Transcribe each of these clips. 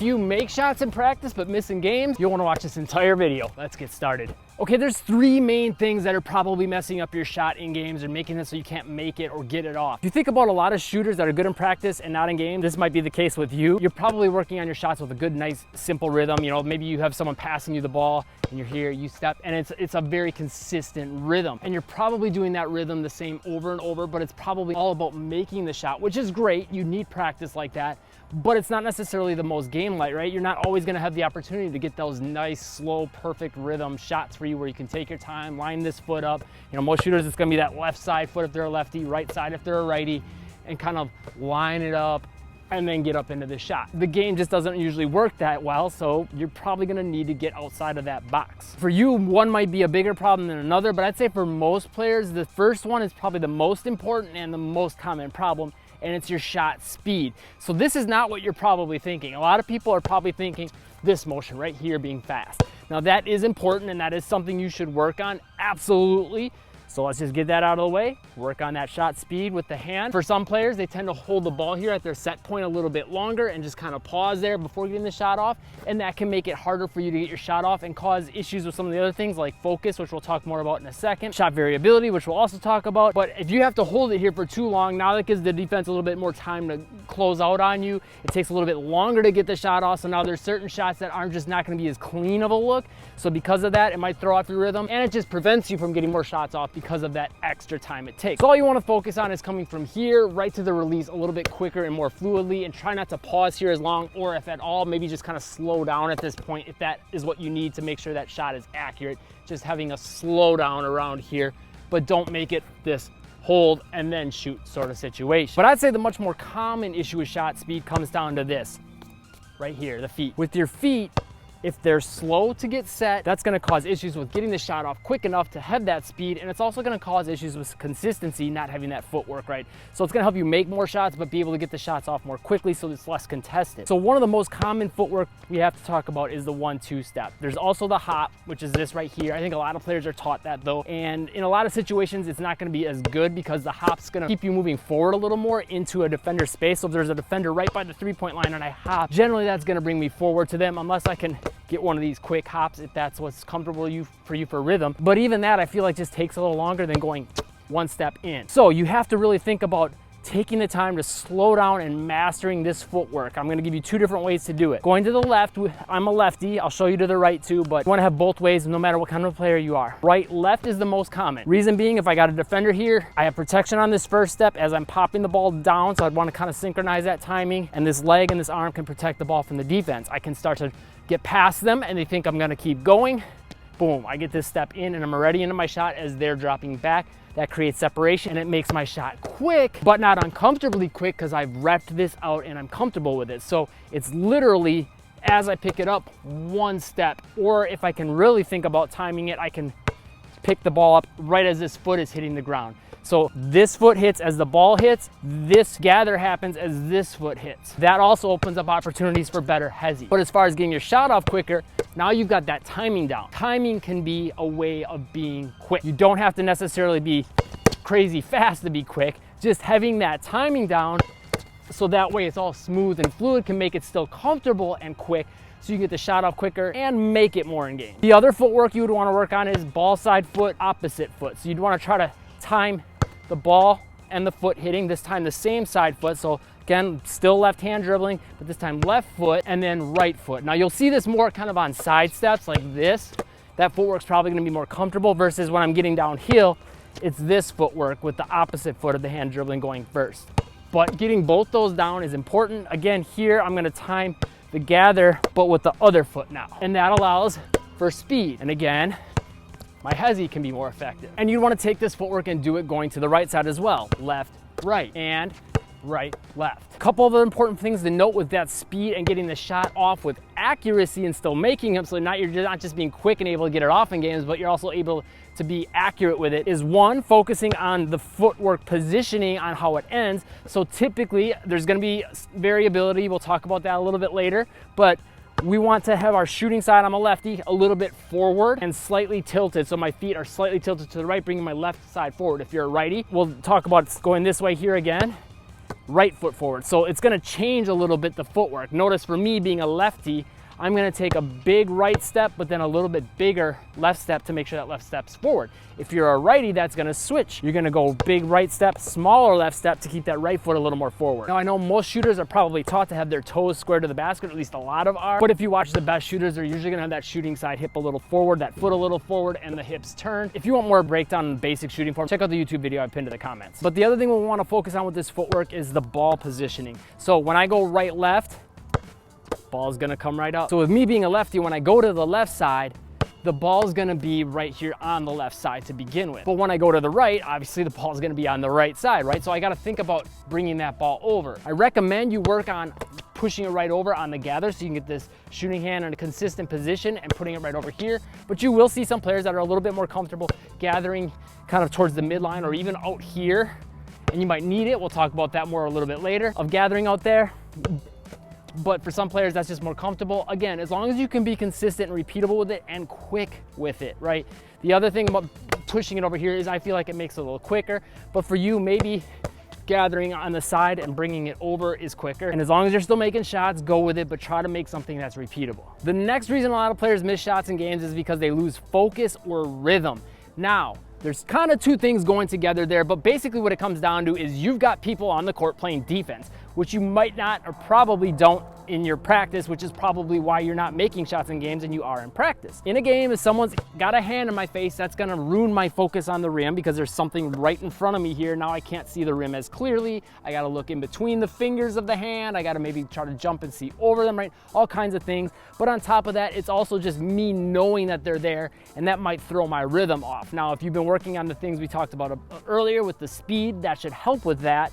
If you make shots in practice but miss in games, you'll want to watch this entire video. Let's get started. Okay, there's three main things that are probably messing up your shot in games or making it so you can't make it or get it off. If you think about a lot of shooters that are good in practice and not in game, this might be the case with you. You're probably working on your shots with a good, nice, simple rhythm. You know, maybe you have someone passing you the ball and you're here, you step, and it's a very consistent rhythm. And you're probably doing that rhythm the same over and over, but it's probably all about making the shot, which is great. You need practice like that, but it's not necessarily the most game-like, right? You're not always gonna have the opportunity to get those nice, slow, perfect rhythm shots for you where you can take your time, line this foot up. You know, most shooters, it's gonna be that left side foot if they're a lefty, right side if they're a righty, and kind of line it up and then get up into the shot. The game just doesn't usually work that well, so you're probably gonna need to get outside of that box. For you, one might be a bigger problem than another, but I'd say for most players, the first one is probably the most important and the most common problem, and it's your shot speed. So this is not what you're probably thinking. A lot of people are probably thinking this motion right here being fast. Now that is important and that is something you should work on, absolutely. So let's just get that out of the way, work on that shot speed with the hand. For some players, they tend to hold the ball here at their set point a little bit longer and just kind of pause there before getting the shot off. And that can make it harder for you to get your shot off and cause issues with some of the other things like focus, which we'll talk more about in a second, shot variability, which we'll also talk about. But if you have to hold it here for too long, now that gives the defense a little bit more time to close out on you. It takes a little bit longer to get the shot off. So now there's certain shots that aren't just not gonna be as clean of a look. So because of that, it might throw off your rhythm and it just prevents you from getting more shots off because of that extra time it takes. So all you want to focus on is coming from here right to the release a little bit quicker and more fluidly, and try not to pause here as long, or if at all, maybe just kind of slow down at this point if that is what you need to make sure that shot is accurate. Just having a slow down around here, but don't make it this hold and then shoot sort of situation. But I'd say the much more common issue with shot speed comes down to this right here, the feet. With your feet, if they're slow to get set, that's gonna cause issues with getting the shot off quick enough to have that speed, and it's also gonna cause issues with consistency, not having that footwork right. So it's gonna help you make more shots, but be able to get the shots off more quickly so it's less contested. So one of the most common footwork we have to talk about is the 1-2 step. There's also the hop, which is this right here. I think a lot of players are taught that though, and in a lot of situations, it's not gonna be as good because the hop's gonna keep you moving forward a little more into a defender's space. So if there's a defender right by the 3-point line and I hop, generally that's gonna bring me forward to them unless I can get one of these quick hops if that's what's comfortable for you for rhythm. But even that I feel like just takes a little longer than going one step in. So you have to really think about taking the time to slow down and mastering this footwork. I'm gonna give you two different ways to do it. Going to the left, I'm a lefty, I'll show you to the right too, but you wanna have both ways no matter what kind of player you are. Right, left is the most common. Reason being, if I got a defender here, I have protection on this first step as I'm popping the ball down, so I'd wanna kind of synchronize that timing, and this leg and this arm can protect the ball from the defense. I can start to get past them and they think I'm gonna keep going. Boom, I get this step in and I'm already into my shot as they're dropping back. That creates separation and it makes my shot quick, but not uncomfortably quick because I've repped this out and I'm comfortable with it. So it's literally, as I pick it up, one step. Or if I can really think about timing it, I can pick the ball up right as this foot is hitting the ground. So this foot hits as the ball hits, this gather happens as this foot hits. That also opens up opportunities for better hezzy. But as far as getting your shot off quicker, now you've got that timing down. Timing can be a way of being quick. You don't have to necessarily be crazy fast to be quick, just having that timing down so that way it's all smooth and fluid can make it still comfortable and quick, so you get the shot off quicker and make it more in game. The other footwork you would want to work on is ball side foot, opposite foot. So you'd want to try to time the ball and the foot hitting, this time the same side foot. So again, still left hand dribbling, but this time left foot and then right foot. Now you'll see this more kind of on side steps like this. That footwork's probably gonna be more comfortable versus when I'm getting downhill, it's this footwork with the opposite foot of the hand dribbling going first. But getting both those down is important. Again, here I'm gonna time the gather, but with the other foot now. And that allows for speed. And again, my hezzy can be more effective. And you want to take this footwork and do it going to the right side as well. Left, right, and right, left. A couple of other important things to note with that speed and getting the shot off with accuracy and still making them, so you're not just being quick and able to get it off in games, but you're also able to be accurate with it, is one, focusing on the footwork positioning on how it ends. So typically there's going to be variability. We'll talk about that a little bit later, but we want to have our shooting side, I'm a lefty, a little bit forward and slightly tilted. So my feet are slightly tilted to the right, bringing my left side forward. If you're a righty, we'll talk about going this way here again. right foot forward. So it's gonna change a little bit the footwork. Notice for me being a lefty, I'm gonna take a big right step, but then a little bit bigger left step to make sure that left step's forward. If you're a righty, that's gonna switch. You're gonna go big right step, smaller left step to keep that right foot a little more forward. Now I know most shooters are probably taught to have their toes square to the basket, or at least a lot of are. But if you watch the best shooters, they're usually gonna have that shooting side hip a little forward, that foot a little forward, and the hips turn. If you want more breakdown on basic shooting form, check out the YouTube video I pinned to the comments. But the other thing we wanna focus on with this footwork is the ball positioning. So when I go right, left, ball's gonna come right up. So with me being a lefty, when I go to the left side, the ball's gonna be right here on the left side to begin with. But when I go to the right, obviously the ball's gonna be on the right side, right? So I gotta think about bringing that ball over. I recommend you work on pushing it right over on the gather so you can get this shooting hand in a consistent position and putting it right over here. But you will see some players that are a little bit more comfortable gathering kind of towards the midline or even out here. And you might need it, we'll talk about that more a little bit later, of gathering out there. But for some players, that's just more comfortable. Again, as long as you can be consistent and repeatable with it and quick with it, right? The other thing about pushing it over here is I feel like it makes it a little quicker. But for you, maybe gathering on the side and bringing it over is quicker. And as long as you're still making shots, go with it, but try to make something that's repeatable. The next reason a lot of players miss shots in games is because they lose focus or rhythm. Now, there's kind of two things going together there, but basically what it comes down to is you've got people on the court playing defense, which you might not or probably don't in your practice, which is probably why you're not making shots in games and you are in practice. In a game, if someone's got a hand in my face, that's gonna ruin my focus on the rim because there's something right in front of me here. Now I can't see the rim as clearly. I gotta look in between the fingers of the hand. I gotta maybe try to jump and see over them, right? All kinds of things. But on top of that, it's also just me knowing that they're there, and that might throw my rhythm off. Now, if you've been working on the things we talked about earlier with the speed, that should help with that.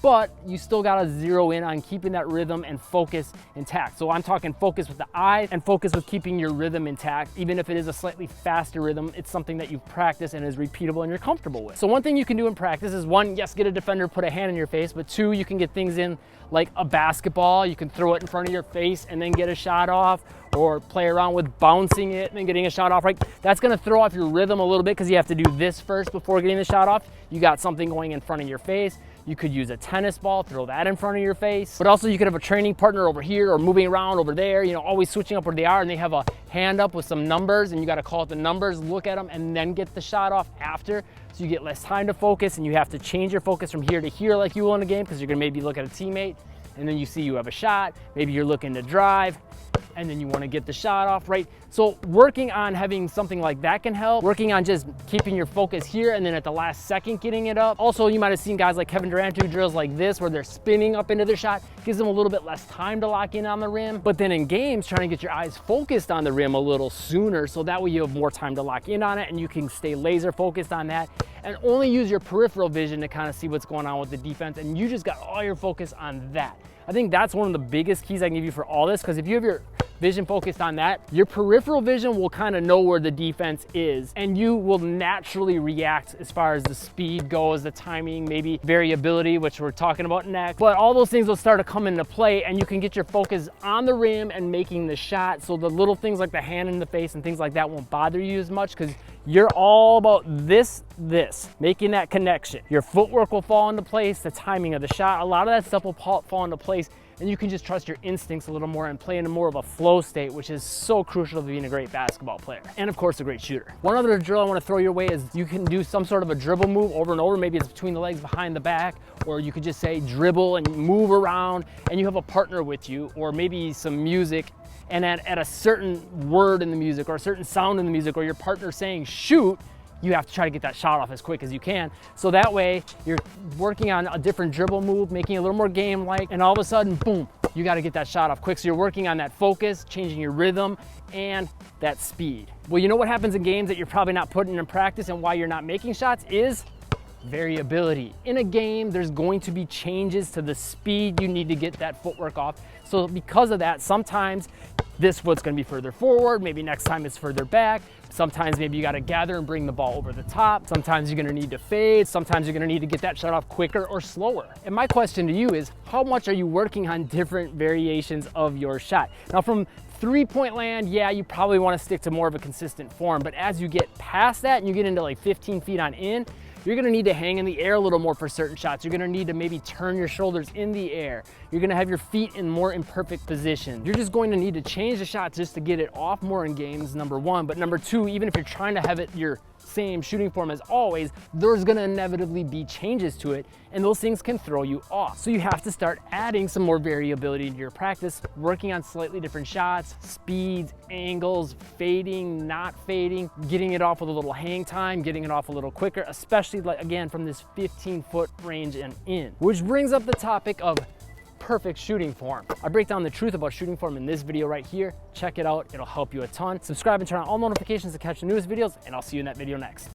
But you still gotta zero in on keeping that rhythm and focus intact. So I'm talking focus with the eyes and focus with keeping your rhythm intact. Even if it is a slightly faster rhythm, it's something that you've practiced and is repeatable and you're comfortable with. So one thing you can do in practice is one, yes, get a defender, put a hand in your face, but two, you can get things in like a basketball. You can throw it in front of your face and then get a shot off, or play around with bouncing it and then getting a shot off, right? That's gonna throw off your rhythm a little bit because you have to do this first before getting the shot off. You got something going in front of your face. You could use a tennis ball, throw that in front of your face. But also you could have a training partner over here or moving around over there, you know, always switching up where they are, and they have a hand up with some numbers and you gotta call out the numbers, look at them, and then get the shot off after. So you get less time to focus and you have to change your focus from here to here like you will in a game because you're gonna maybe look at a teammate and then you see you have a shot, maybe you're looking to drive, and then you want to get the shot off, right? So working on having something like that can help. Working on just keeping your focus here and then at the last second getting it up. Also, you might have seen guys like Kevin Durant do drills like this where they're spinning up into their shot, gives them a little bit less time to lock in on the rim. But then in games, trying to get your eyes focused on the rim a little sooner, so that way you have more time to lock in on it and you can stay laser focused on that and only use your peripheral vision to kind of see what's going on with the defense, and you just got all your focus on that. I think that's one of the biggest keys I can give you for all this, because if you have your vision focused on that, your peripheral vision will kind of know where the defense is, and you will naturally react as far as the speed goes, the timing, maybe variability, which we're talking about next. But all those things will start to come into play, and you can get your focus on the rim and making the shot, so the little things like the hand in the face and things like that won't bother you as much, because you're all about this, making that connection. Your footwork will fall into place, the timing of the shot, a lot of that stuff will fall into place, and you can just trust your instincts a little more and play in more of a flow state, which is so crucial to being a great basketball player. And of course, a great shooter. One other drill I want to throw your way is you can do some sort of a dribble move over and over. Maybe it's between the legs, behind the back, or you could just say dribble and move around, and you have a partner with you, or maybe some music, and at a certain word in the music or a certain sound in the music, or your partner saying shoot, you have to try to get that shot off as quick as you can. So that way you're working on a different dribble move, making it a little more game-like, and all of a sudden, boom, you got to get that shot off quick. So you're working on that focus, changing your rhythm, and that speed. Well, you know what happens in games that you're probably not putting in practice and why you're not making shots is variability. In a game, there's going to be changes to the speed you need to get that footwork off. So because of that, sometimes this foot's gonna be further forward, maybe next time it's further back. Sometimes maybe you gotta gather and bring the ball over the top. Sometimes you're gonna need to fade. Sometimes you're gonna need to get that shot off quicker or slower. And my question to you is, how much are you working on different variations of your shot? Now from 3-point land, yeah, you probably wanna stick to more of a consistent form, but as you get past that and you get into like 15 feet on in, You're gonna need to hang in the air a little more for certain shots. You're gonna need to maybe turn your shoulders in the air. You're gonna have your feet in more imperfect positions. You're just going to need to change the shots just to get it off more in games, number one. But number two, even if you're trying to have it your same shooting form as always, there's gonna inevitably be changes to it, and those things can throw you off. So you have to start adding some more variability into your practice, working on slightly different shots, speeds, angles, fading, not fading, getting it off with a little hang time, getting it off a little quicker, especially like again from this 15-foot range and in. Which brings up the topic of perfect shooting form. I break down the truth about shooting form in this video right here. Check it out, it'll help you a ton. Subscribe and turn on all notifications to catch the newest videos, and I'll see you in that video next.